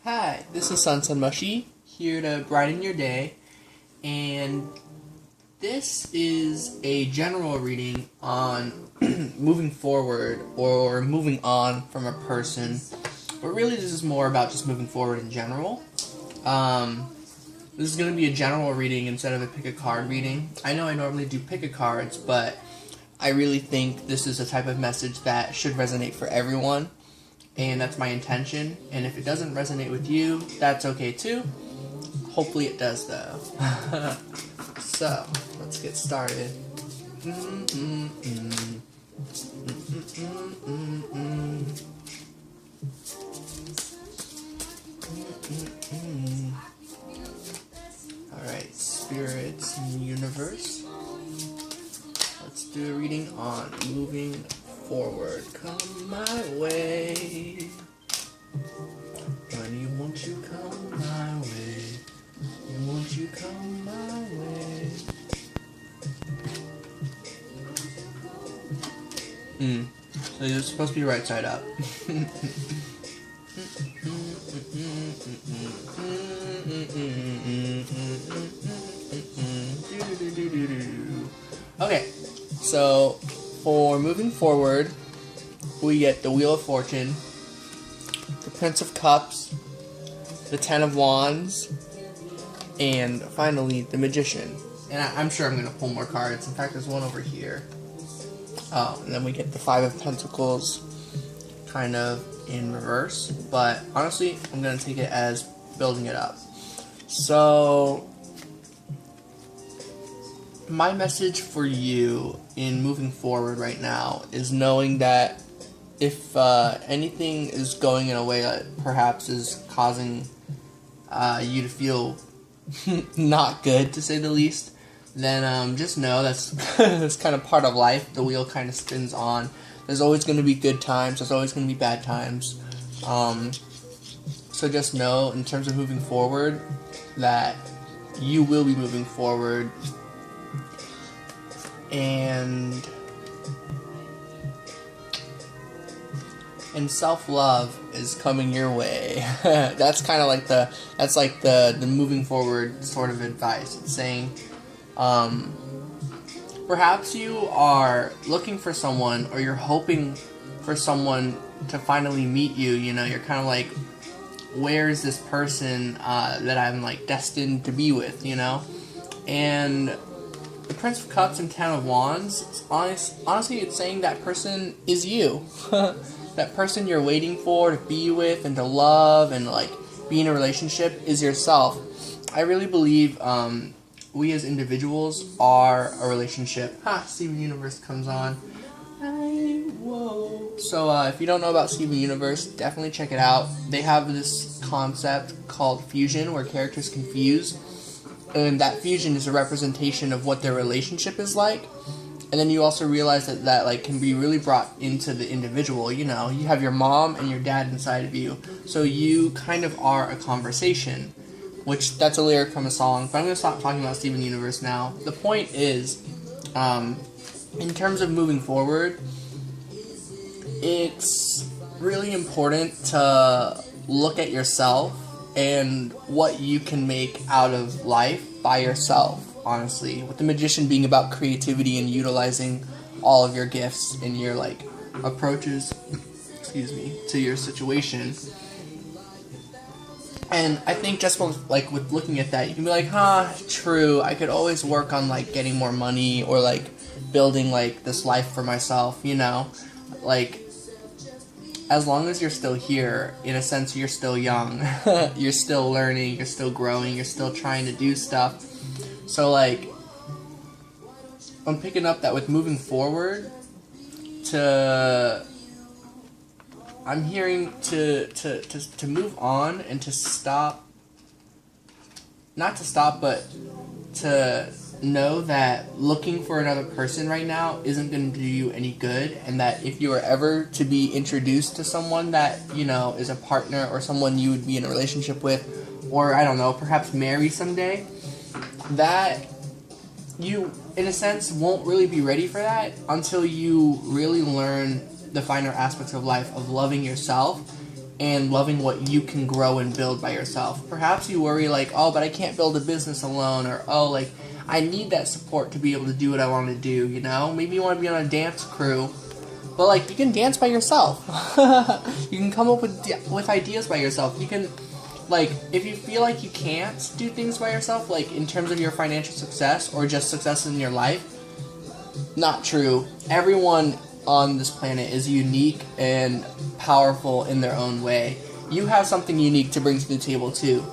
Hi, this is Sun Mushy, here to brighten your day, and this is a general reading on moving forward or moving on from a person, but really this is more about just moving forward in general. This is going to be a general reading instead of a pick a card reading. I know I normally do pick a cards, but I really think this is a type of message that should resonate for everyone. And that's my intention. And if it doesn't resonate with you, that's okay too. Hopefully it does though. So, let's get started. Alright, spirits in the universe. Let's do a reading on moving forward. Come my way. When you want you come my way. Won't you come my way? So you're supposed to be right side up. Okay, so for moving forward, we get the Wheel of Fortune, the Prince of Cups, the Ten of Wands, and finally the Magician. And I'm sure I'm going to pull more cards. In fact, there's one over here. Oh, and then we get the Five of Pentacles, kind of in reverse. But honestly, I'm going to take it as building it up. So, my message for you in moving forward right now is knowing that if anything is going in a way that perhaps is causing you to feel not good, to say the least, then just know that's that's kind of part of life. The wheel kind of spins on. There's always going to be good times. There's always going to be bad times. So just know, in terms of moving forward, that you will be moving forward, and self-love is coming your way. That's kind of like the moving forward sort of advice. It's saying, perhaps you are looking for someone, or you're hoping for someone to finally meet you. You know, you're kind of like, where is this person that I'm like destined to be with? You know, and the Prince of Cups and Ten of Wands, honestly, it's saying that person is you. That person you're waiting for to be with and to love and like be in a relationship is yourself. I really believe we as individuals are a relationship. Steven Universe comes on. Whoa. So if you don't know about Steven Universe, definitely check it out. They have this concept called fusion, where characters can fuse. And that fusion is a representation of what their relationship is like. And then you also realize that like can be really brought into the individual. You know, you have your mom and your dad inside of you. So you kind of are a conversation. Which, that's a lyric from a song. But I'm going to stop talking about Steven Universe now. The point is, in terms of moving forward, it's really important to look at yourself and what you can make out of life by yourself, honestly. With the Magician being about creativity and utilizing all of your gifts and your like approaches, to your situation. And I think just with looking at that, you can be like, true, I could always work on like getting more money, or like building like this life for myself, you know? Like, as long as you're still here, in a sense, you're still young. You're still learning, you're still growing, you're still trying to do stuff. So, like, I'm picking up that with moving forward, I'm hearing to move on and to stop, not to stop, but to know that looking for another person right now isn't going to do you any good, and that if you are ever to be introduced to someone that, you know, is a partner or someone you would be in a relationship with, or I don't know, perhaps marry someday, that you, in a sense, won't really be ready for that until you really learn the finer aspects of life, of loving yourself and loving what you can grow and build by yourself. Perhaps you worry like, oh, but I can't build a business alone, or oh, like I need that support to be able to do what I want to do, you know? Maybe you want to be on a dance crew, but like you can dance by yourself. You can come up with ideas by yourself. You can, like, if you feel like you can't do things by yourself, like in terms of your financial success or just success in your life, not true. Everyone on this planet is unique and powerful in their own way. You have something unique to bring to the table too.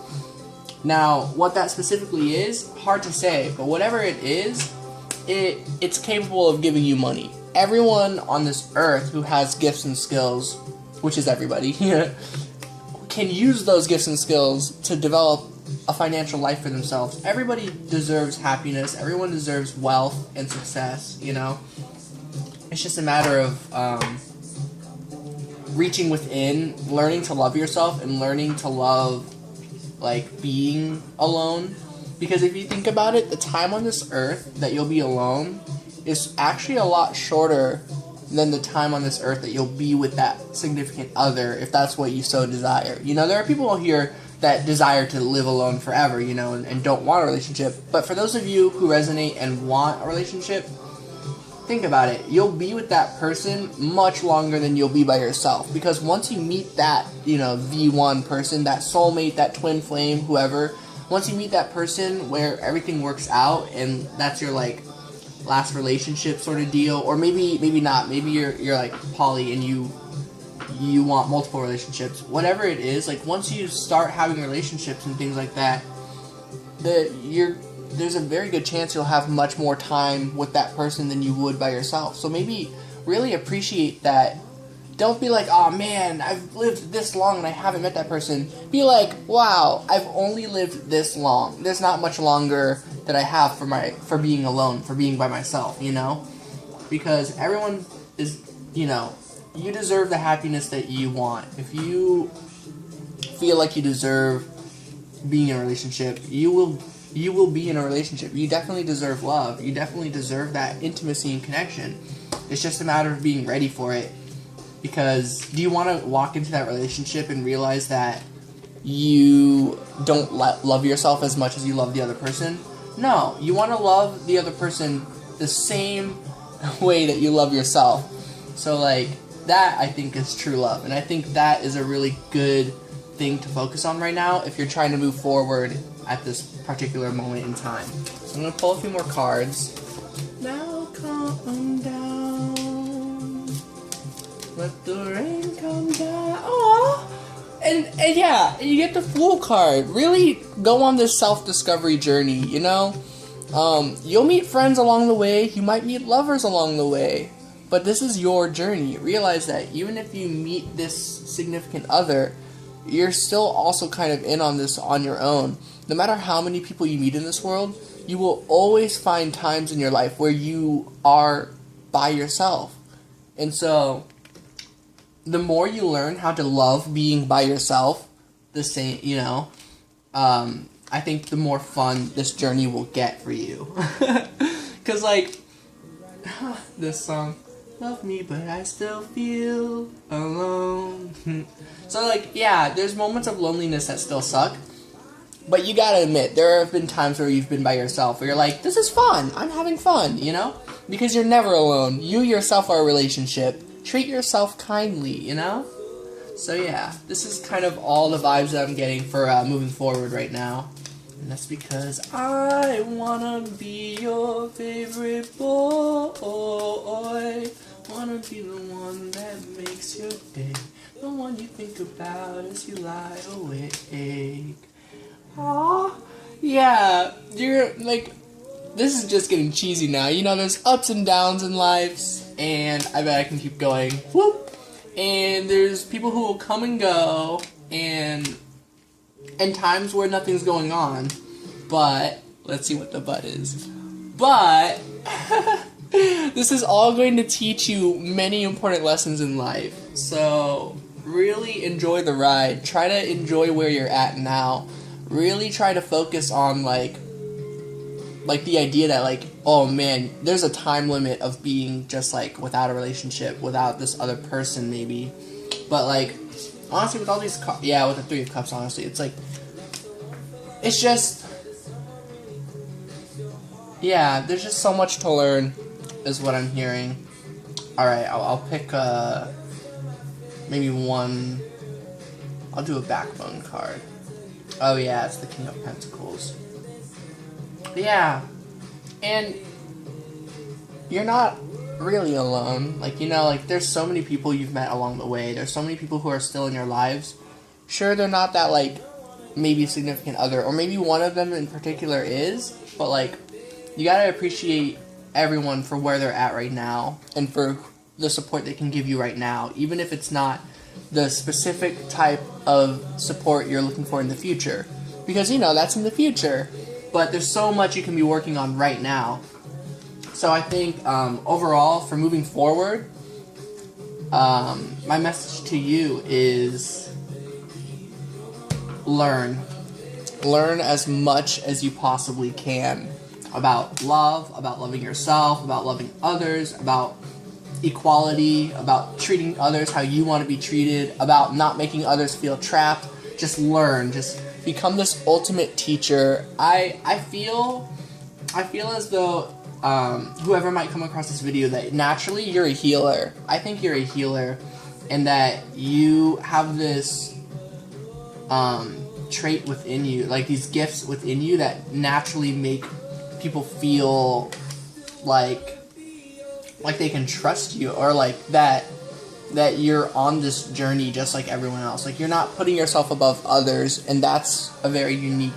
Now, what that specifically is, hard to say, but whatever it is, it's capable of giving you money. Everyone on this earth who has gifts and skills, which is everybody, can use those gifts and skills to develop a financial life for themselves. Everybody deserves happiness. Everyone deserves wealth and success, you know? It's just a matter of reaching within, learning to love yourself, and learning to love, like, being alone. Because if you think about it, the time on this earth that you'll be alone is actually a lot shorter than the time on this earth that you'll be with that significant other, if that's what you so desire. You know, there are people here that desire to live alone forever, you know, and don't want a relationship. But for those of you who resonate and want a relationship, think about it. You'll be with that person much longer than you'll be by yourself. Because once you meet that, you know, V1 person, that soulmate, that twin flame, whoever, once you meet that person where everything works out and that's your, like, last relationship sort of deal, or maybe not. Maybe you're like poly and you want multiple relationships. Whatever it is, like once you start having relationships and things like that, there's a very good chance you'll have much more time with that person than you would by yourself. So maybe really appreciate that. Don't be like, oh man, I've lived this long and I haven't met that person. Be like, wow, I've only lived this long. There's not much longer that I have for being alone, for being by myself, you know? Because everyone is, you know, you deserve the happiness that you want. If you feel like you deserve being in a relationship, you will be in a relationship. You definitely deserve love. You definitely deserve that intimacy and connection. It's just a matter of being ready for it. Because do you want to walk into that relationship and realize that you don't love yourself as much as you love the other person? No, you want to love the other person the same way that you love yourself. So, like, that I think is true love. And I think that is a really good thing to focus on right now if you're trying to move forward at this particular moment in time. So I'm going to pull a few more cards. Now calm down. Let the rain come down. Aww. And yeah, you get the Fool card. Really go on this self-discovery journey, you know? You'll meet friends along the way. You might meet lovers along the way. But this is your journey. Realize that even if you meet this significant other, you're still also kind of in on this on your own. No matter how many people you meet in this world, you will always find times in your life where you are by yourself. And so the more you learn how to love being by yourself, the same, you know, I think the more fun this journey will get for you. Because, like, this song, love me, but I still feel alone. So, like, yeah, there's moments of loneliness that still suck. But you gotta admit, there have been times where you've been by yourself, where you're like, this is fun, I'm having fun, you know? Because you're never alone. You yourself are a relationship. Treat yourself kindly, you know? So yeah, this is kind of all the vibes that I'm getting for moving forward right now. And that's because I wanna be your favorite boy. Wanna be the one that makes your day. The one you think about as you lie awake. Aww. Yeah, you're like, this is just getting cheesy now. You know, there's ups and downs in lives. And I bet I can keep going. Whoop! And there's people who will come and go, and times where nothing's going on. But, let's see what the but is. But, this is all going to teach you many important lessons in life. So, really enjoy the ride. Try to enjoy where you're at now. Really try to focus on, like the idea that, like, oh man, there's a time limit of being just, like, without a relationship, without this other person, maybe. But, like, honestly, with all these with the Three of Cups, honestly, it's like, it's just, yeah, there's just so much to learn, is what I'm hearing. Alright, I'll pick, maybe one, I'll do a backbone card. Oh yeah, it's the King of Pentacles. Yeah, and you're not really alone. Like, you know, like, there's so many people you've met along the way. There's so many people who are still in your lives. Sure, they're not that, like, maybe significant other, or maybe one of them in particular is, but, like, you gotta appreciate everyone for where they're at right now, and for the support they can give you right now, even if it's not the specific type of support you're looking for in the future. Because, you know, that's in the future. But there's so much you can be working on right now. So I think, overall, for moving forward, my message to you is learn. Learn as much as you possibly can about love, about loving yourself, about loving others, about equality, about treating others how you want to be treated, about not making others feel trapped. Just learn. Just become this ultimate teacher. I feel as though whoever might come across this video, that naturally you're a healer. I think you're a healer, and that you have this trait within you, like these gifts within you that naturally make people feel like they can trust you, or like that you're on this journey just like everyone else. Like, you're not putting yourself above others, and that's a very unique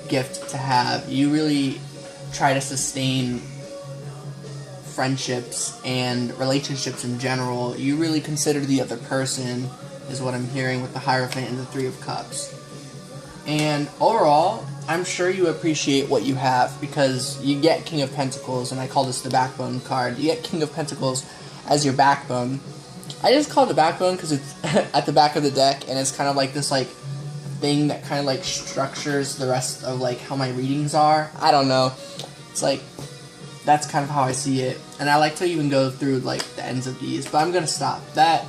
gift to have. You really try to sustain friendships and relationships in general. You really consider the other person, is what I'm hearing with the Hierophant and the Three of Cups. And overall, I'm sure you appreciate what you have, because you get King of Pentacles, and I call this the backbone card. You get King of Pentacles as your backbone. I just call it the backbone because it's at the back of the deck, and it's kind of like this, like, thing that kind of, like, structures the rest of, like, how my readings are. I don't know. It's like, that's kind of how I see it. And I like to even go through, like, the ends of these, but I'm gonna stop. That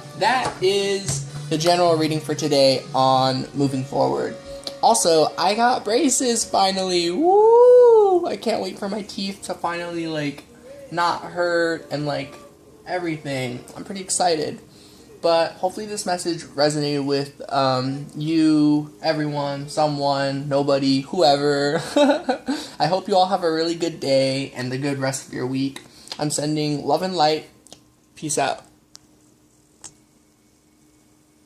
is the general reading for today on moving forward. Also, I got braces finally. Woo! I can't wait for my teeth to finally, like, not hurt and, like, everything. I'm pretty excited. But hopefully this message resonated with you, everyone, someone, nobody, whoever. I hope you all have a really good day and a good rest of your week. I'm sending love and light. Peace out.